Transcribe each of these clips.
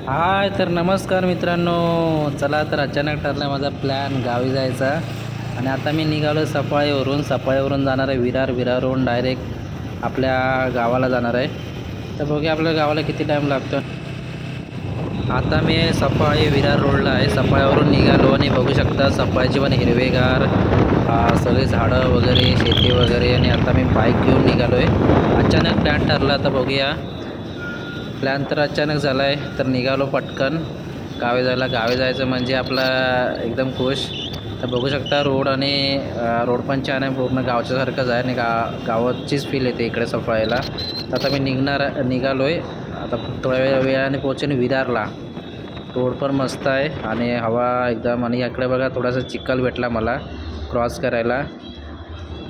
हाय तर नमस्कार मित्रांनो. चला तर अचानक ठरला माझा प्लॅन गावी जायचा आणि आता मी निघालो सफाळीवरून जाणार आहे विरारवरून डायरेक्ट आपल्या गावाला जाणार आहे. तर बघूया आपल्या गावाला किती टाईम लागतो. आता मी सफाळी विरार रोडला आहे. सफाळ्यावरून निघालो आणि बघू शकता सफाळ्याची पण हिरवेगार सगळी झाडं वगैरे शेती वगैरे आणि आता मी बाईक घेऊन निघालो आहे. अचानक प्लॅन ठरला तर बघूया. प्लॅन तर अचानक झाला आहे तर निघालो पटकन गावी जायचं म्हणजे आपला एकदम खुश. तर बघू शकता रोड आणि रोड पण छान आहे, पूर्ण गावच्यासारखंच आहे आणि गावाचीच फील येते इकडे सफाळ्याला. तर आता मी निघालो आहे. आता थोड्या वेळाने पोहोचेन विरारला. रोड पण मस्त आहे आणि हवा एकदम, आणि इकडे बघा थोडासा चिखल भेटला मला क्रॉस करायला.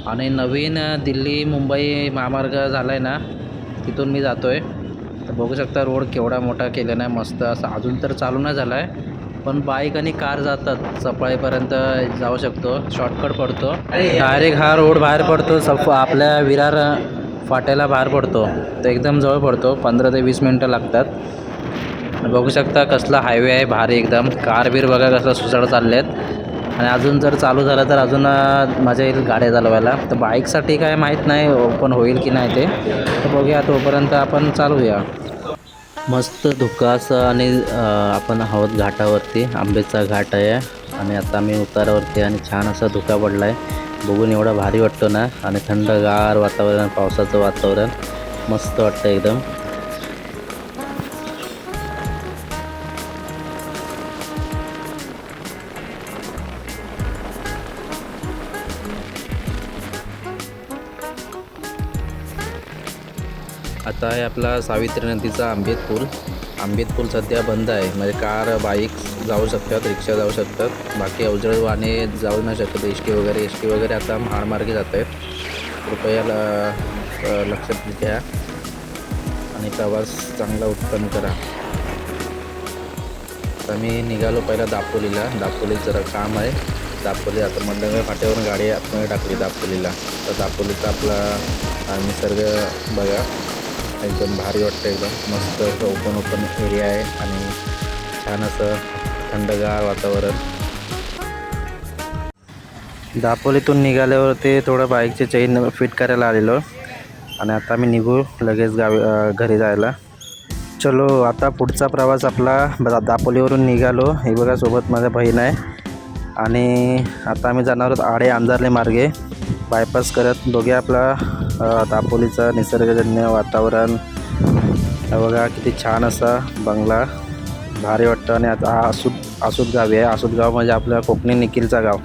आणि नवीन दिल्ली मुंबई महामार्ग झाला आहे ना, तिथून मी जातो आहे. तर बघू शकता रोड केवढा मोठा केलेला आहे, मस्त असं. अजून तर चालू नाही झाला आहे पण बाईक आणि कार जातात, सफाळीपर्यंत जाऊ शकतो. शॉर्टकट पडतो, डायरेक्ट हा रोड बाहेर पडतो आपल्या विरार फाट्याला बाहेर पडतो. तर एकदम जवळ पडतो, 15 ते 20 मिनटं लागतात. बघू शकता कसला हायवे आहे भारी एकदम. कार बीर बघा कसं सुसाट चालले आहेत. आणि अजून जर चालू झालं तर अजून मजा येईल गाड्या चालवायला. तर बाईकसाठी काय माहीत नाही ओपन होईल की नाही ते, तर बघूया. तोपर्यंत आपण चालूया. मस्त धुकाचं आणि आपण आहोत घाटावरती, आंबेचा घाट आहे. आणि आता मी उतारावरती आणि छान असा धुका पडला आहे. बघून एवढा भारी वाटतो ना, आणि थंडगार वातावरण, पावसाचं वातावरण मस्त वाटतं एकदम. आता आहे आपला सावित्री नदीचा आंबेत पूल सध्या बंद आहे, म्हणजे कार बाईक जाऊ शकतात, रिक्षा जाऊ शकतात. बाकी अवजड वाहने जाऊ नाही शकत. एस टी वगैरे आता महामार्गे जात आहेत. कृपया लक्षात घ्या आणि प्रवास चांगला उत्तम करा. आता मी निघालो पहिला दापोलीत जरा काम आहे. दापोली आता मंडंगळ फाट्यावरून गाडी आतमध्ये टाकली दापोलीला. तर दापोलीचा आपला निसर्ग बघा, एकदम भारी वाटतं. एकदम मस्त ओपन एरिया आहे आणि छान असं थंडगार वातावरण. दापोलीतून निघाल्यावर ते थोडं बाईकचे चेन फिट करायला आलेलो आणि आता मी निघू लगेच घरी जायला. चलो आता पुढचा प्रवास आपला दापोलीवरून निघालो. हे बघा सोबत माझ्या बहीण आहे. आणि आता आम्ही जाणार आहोत आडे अंजारले मार्गे बायपास करत. बघूया आपला दापोलीचं निसर्गजन्य वातावरण. बघा किती छान असा बंगला, भारी वाटतं. आणि आता हा आसूद गाव आहे. आसूद गाव म्हणजे आपलं कोकणी निखिलचा गाव.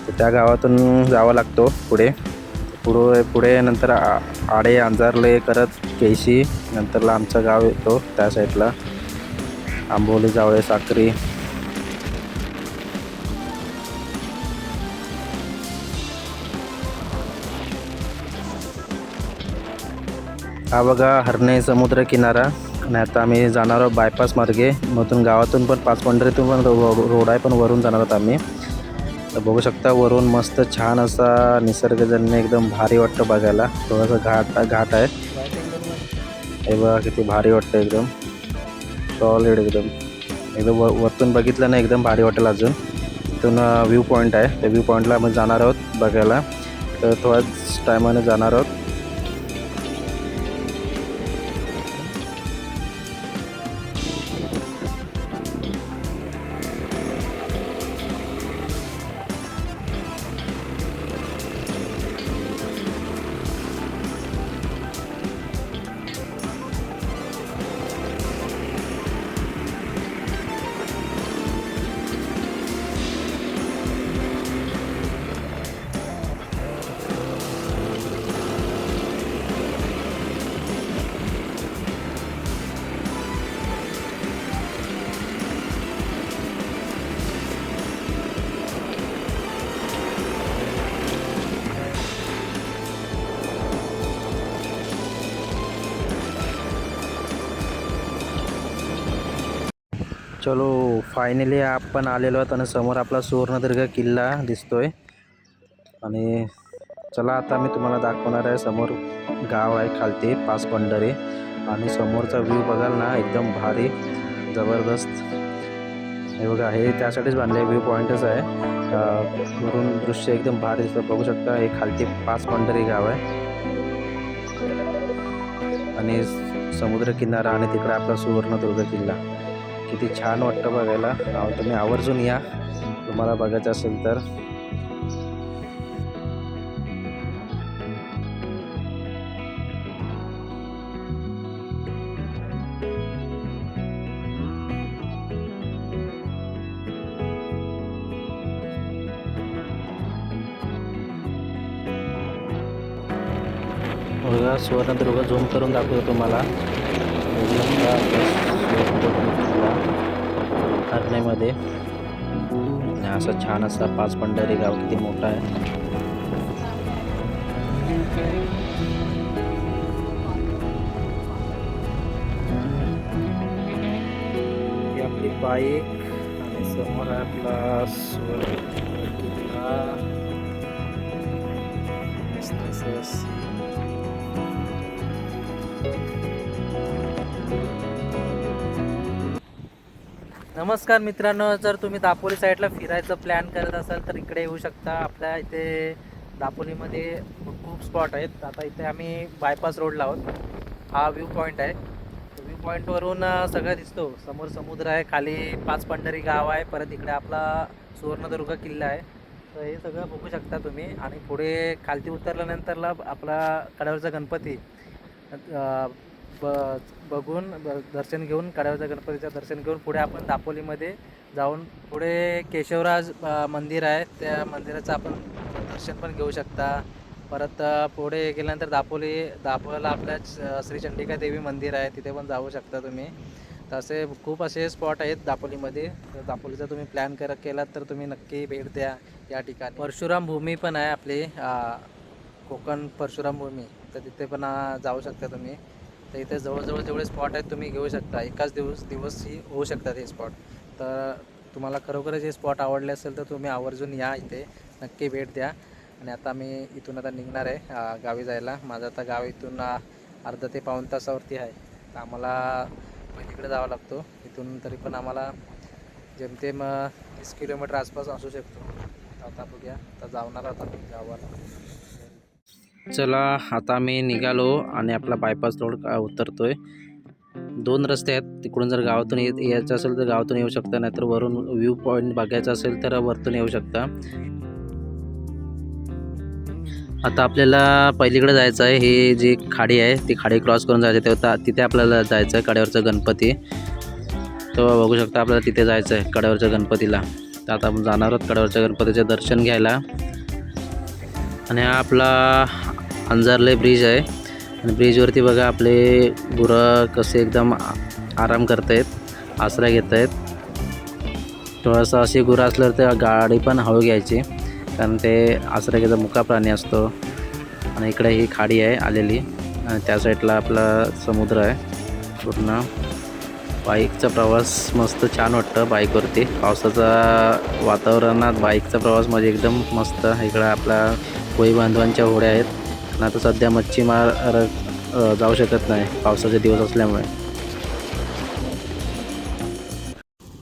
तर त्या गावातून जावं लागतो पुढे नंतर आडे अंजारले करत केशी, नंतरला आमचं गाव येतो त्या साईडला, आंबोली, जावळे, साक्री. हा बघा हरणे समुद्र किनारा. आणि आता आम्ही जाणार आहोत बायपास मार्गे. मधून गावातून पण पंढरीतून पण रोड आहे, पण वरून जाणार आहोत आम्ही. तर बघू शकता वरून मस्त छान असा निसर्गजन्य एकदम भारी वाटतं बघायला. थोडासा घाट आहे. हे बघा किती भारी वाटतं, एकदम सॉलिड एकदम वरतून बघितलं ना एकदम भारी वाटेल. अजून इथून व्ह्यू पॉईंट आहे, त्या व्ह्यू पॉईंटला आम्ही जाणार आहोत बघायला. तर थोड्याच टायमाने जाणार आहोत. चलो फायनली आपण आलेलो आहोत आणि समोर आपला सुवर्णदुर्ग किल्ला दिसतोय. आणि चला आता मी तुम्हाला दाखवणार आहे. समोर गाव आहे खालती पाच पंढरी, आणि समोरचा व्ह्यू बघाल ना एकदम भारी. जबरदस्त. हे बघा, हे त्यासाठीच बांधले, व्ह्यू पॉईंटच आहे. वरून दृश्य एकदम भारी दिसतं, बघू शकता. हे खालती पाच पंढरी गाव आहे आणि समुद्र किनारा आणि तिकडे आपला सुवर्णदुर्ग किल्ला. किती छान वाटतं बघायला. तुम्ही आवर्जून या, तुम्हाला बघायचं असेल तर. बघा, सुवर्णदुर्ग झूम करून दाखवतो तुम्हाला. हरणेमध्ये असं छान असा पाच पंढरी गाव किती मोठा आहे. ही आपली बाईक आणि समोर आहे आपला सुवर्णदुर्ग किल्ला. नमस्कार मित्रांनो, जर तुम्ही दापोली साईडला फिरायचं प्लॅन करत असाल तर इकडे येऊ शकता. आपल्या इथे दापोलीमध्ये खूप स्पॉट आहेत. आता इथे आम्ही बायपास रोडला आहोत. हा व्ह्यू पॉईंट आहे. व्ह्यू पॉईंटवरून सगळं दिसतो. समोर समुद्र आहे, खाली पाच पंढरी गाव आहे, परत इकडे आपला सुवर्णदुर्ग किल्ला आहे. तर हे सगळं बघू शकता तुम्ही. आणि पुढे खालती उतरल्यानंतरला आपला कड्यावरचा गणपती बघून दर्शन घेऊन, कड्यावरच्या गणपतीचं दर्शन घेऊन पुढे आपण दापोलीमध्ये जाऊन पुढे केशवराज मंदिर आहे, त्या मंदिराचं आपण दर्शन पण घेऊ शकता. परत पुढे गेल्यानंतर दापोलीला आपल्या श्री चंडिका देवी मंदिर आहे, तिथे पण जाऊ शकता तुम्ही. तर असे खूप असे स्पॉट आहेत दापोलीमध्ये. तर दापोलीचा तुम्ही प्लॅन केलात तर तुम्ही नक्की भेट द्या या ठिकाणी. परशुराम भूमी पण आहे आपली, कोकण परशुराम भूमी, तर तिथे पण जाऊ शकता तुम्ही. तर इथे जवळजवळ जेवढे स्पॉट आहेत तुम्ही घेऊ शकता. एकाच दिवशी होऊ शकतात हे स्पॉट. तर तुम्हाला खरोखरच हे स्पॉट आवडले असेल तर तुम्ही आवर्जून या, इथे नक्की भेट द्या. आणि आता मी इथून आता निघणार आहे गावी जायला. माझं आता गाव इथून अर्धा ते पाऊण तासावरती आहे. तर आम्हाला पहिलीकडे जावं लागतो इथून. तरी पण आम्हाला जेमतेम 30 किलोमीटर आसपास असू शकतो. आता बघूया, आता जाणार आता मी गावाला. चला, आता मी निघालो आणि आपला बायपास रोड उतरतोय. 2 रस्ते आहेत. तिकडून जर गावातून यायचं असेल तर गावातून येऊ शकता, नाहीतर वरून व्ह्यू पॉईंट बघायचा असेल तर वरतून येऊ शकता. आता आपल्याला पहिलीकडे जायचं आहे. ही जी खाडी आहे ती खाडी क्रॉस करून जायचं, तेव्हा तिथे आपल्याला जायचं आहे कड्यावरचा गणपती. तो बघू शकता, आपल्याला तिथे जायचं आहे कड्यावरच्या गणपतीला. तर आता आपण जाणार आहोत कड्यावरच्या गणपतीचे दर्शन घ्यायला. आणि हा आपला अंजारले ब्रिज आहे. आणि ब्रिजवरती बघा आपले गुरं कसे एकदम आराम करत आहेत, आसरा घेत आहेत. थोडंसं अशी गुरं असल्यावर ते गाडी पण हळू घ्यायची, कारण ते आसरा घ्यायचा मुका प्राणी असतो. आणि इकडे ही खाडी आहे आलेली, आणि त्या साईडला आपला समुद्र आहे पूर्ण. बाईकचा प्रवास मस्त छान वाटतं बाईकवरती. पावसाचा वातावरणात बाईकचा प्रवास म्हणजे एकदम मस्त. इकडं आपला कोळी बांधवांच्या होड्या आहेत. पण आता सध्या मच्छीमार जाऊ शकत नाही पावसाचे दिवस असल्यामुळे.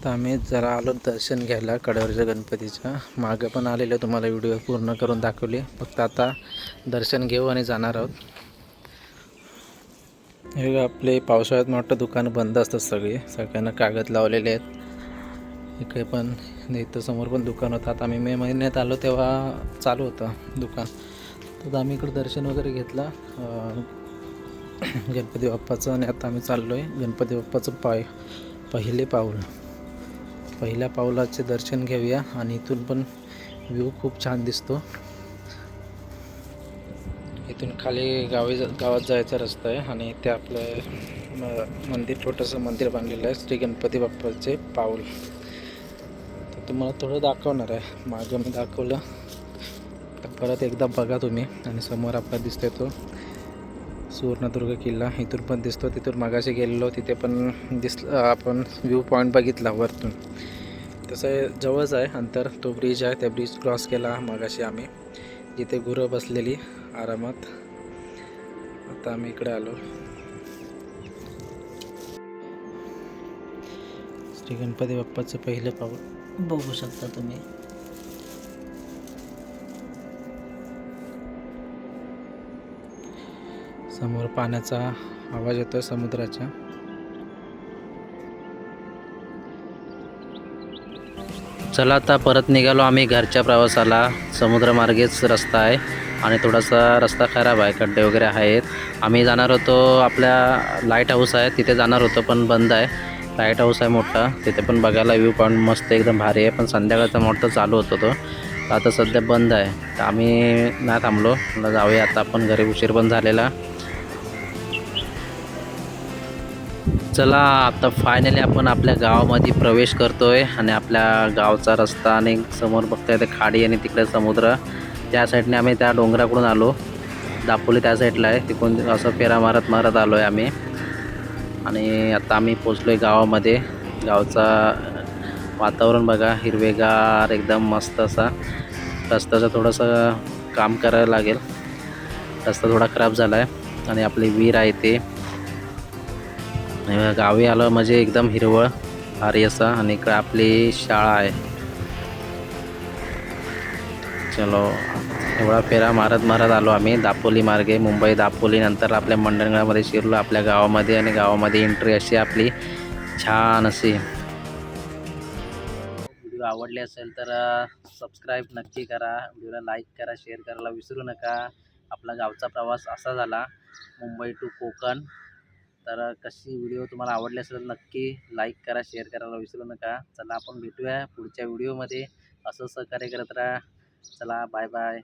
तर आम्ही जरा आलो दर्शन घ्यायला कड्यावरच्या गणपतीच्या. मागं पण आलेलं, तुम्हाला व्हिडिओ पूर्ण करून दाखवली. फक्त आता दर्शन घेऊ आणि जाणार आहोत. हे आपले पावसाळ्यात मोठं दुकान बंद असतात सगळ्यांना कागद लावलेले आहेत. इकडे पण इथं समोर पण दुकान होतं. आता आम्ही मे महिन्यात आलो तेव्हा चालू होतं दुकान. तर आम्ही इकडं दर्शन वगैरे घेतलं गणपती बाप्पाचं. आणि आता आम्ही चाललो आहे गणपती बाप्पाचं पहिल्या पाऊलाचे दर्शन घेऊया. आणि इथून पण व्ह्यू खूप छान दिसतो. इथून खाली गावात जायचा रस्ता आहे. आणि इथे आपलं मंदिर, छोटंसं मंदिर बांधलेलं आहे, श्री गणपती बाप्पाचे पाऊल. तर तुम्हाला थोडं दाखवणार आहे. मागं मी दाखवलं, तर परत एकदा बघा तुम्ही. आणि समोर आपला दिसतोय तो सुवर्णदुर्ग किल्ला, इथून पण दिसतो. तिथून मागाशी गेलेलो तिथे पण आपण व्ह्यू पॉईंट बघितला वरतून. तसं जवळच आहे अंतर. तो ब्रिज आहे, त्या ब्रिज क्रॉस केला मागाशी आम्ही, जिथे गुरं बसलेली आरामात. आता आम्ही इकडे आलो. श्री गणपती बाप्पाचं पहिलं पाऊल बघू शकता तुम्ही. समोर पाण्याचा आवाज येतोय समुद्राच्या. चला आता परत निघालो आम्ही घरच्या प्रवासाला. समुद्रमार्गेच रस्ता आहे आणि थोडासा रस्ता खराब आहे, खड्डे वगैरे आहेत. आम्ही जाणार होतो आपल्या लाईट हाऊस आहे तिथे जाणार होतो पण बंद आहे. लाईट हाऊस आहे मोठा, तिथे पण बघायला व्ह्यू पॉईंट मस्त एकदम भारी आहे, पण संध्याकाळचा मोठं चालू होतो तो, आता सध्या बंद आहे. तर आम्ही नाही थांबलो, मला जाऊया आता आपण घरी, उशीर पण झालेला. चला आता फायनली आपण आपल्या गावामध्ये प्रवेश करतोय आणि आपल्या गावचा रस्ता आणि समोर बघताय ते खाडी आणि तिकडे समुद्र. त्या साईडने आम्ही त्या डोंगराकडून आलो, दापोली त्या साईडला आहे, तिकडून असं फेरा मारत मारत आलो आहे आम्ही. आणि आता आम्ही पोचलो आहे गावामध्ये. गावचा वातावरण बघा, हिरवेगार एकदम मस्त असा. रस्त्याचं थोडंसं काम करायला लागेल, रस्ता थोडा खराब झाला आहे. आणि आपली विहीर आहे ते गावी आलं म्हणजे एकदम हिरवळ भारी असा. आणि इकडे आपली शाळा आहे. चलो एवढा फेरा मारत मारत आलो आम्ही दापोली मार्गे, मुंबई दापोली, नंतर आपल्या मंडणगडामध्ये शिरलो आपल्या गावामध्ये. आणि गावामध्ये एंट्री अशी आपली छान अशी. व्हिडिओ आवडले असेल तर सबस्क्राईब नक्की करा, व्हिडिओला लाईक करा, शेअर करायला विसरू नका. आपला गावचा प्रवास असा झाला, मुंबई टू कोकण. तर कशी व्हिडिओ तुम्हाला आवडली असेल नक्की लाईक करा, शेअर करायला विसरू नका. चला आपण भेटूया पुढच्या व्हिडिओमध्ये, असं सहकार्य करत राहा. चला बाय बाय.